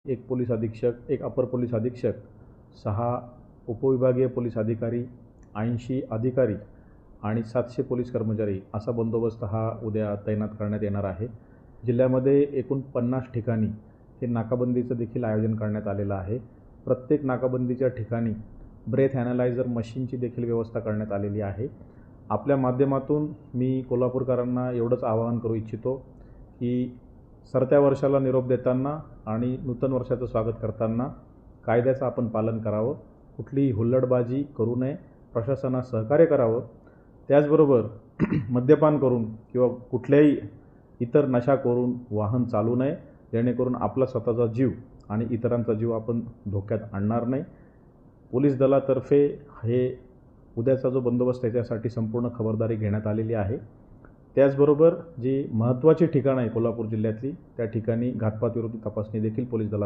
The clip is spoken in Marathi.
एक पोलीस अधीक्षक, एक अपर पोलीस अधीक्षक, 6 उपविभागीय पोलीस अधिकारी, 80 अधिकारी आणि 700 पोलीस कर्मचारी असा बंदोबस्त हा उद्या तैनात करण्यात येणार आहे। जिल्ह्यामध्ये एकूण 50 ठिकाणी हे नाकाबंदीचं देखील आयोजन करण्यात आलेलं आहे। प्रत्येक नाकाबंदीच्या ठिकाणी ब्रेथ ॲनालायझर मशीनची देखील व्यवस्था करण्यात आलेली आहे। आपल्या माध्यमातून मी कोल्हापूरकरांना एवढंच आवाहन करू इच्छितो की सरत्या वर्षाला निरोप देताना आणि नूतन वर्षाचं स्वागत करताना कायद्याचं आपण पालन करावं, कुठलीही हुल्लडबाजी करू नये, प्रशासनास सहकार्य करावं। त्याचबरोबर मद्यपान करून किंवा कुठल्याही इतर नशा करून वाहन चालू नये, जेणेकरून आपला स्वतःचा जीव आणि इतरांचा जीव आपण धोक्यात आणणार नाही। पोलीस दलातर्फे हे उद्याचा जो बंदोबस्त आहे त्यासाठी संपूर्ण खबरदारी घेण्यात आलेली आहे। त्याचबरोबर जी महत्त्वाची ठिकाणं आहे कोल्हापूर जिल्ह्यातली त्या ठिकाणी घातपात विरोधी तपासणी देखील पोलीस दलात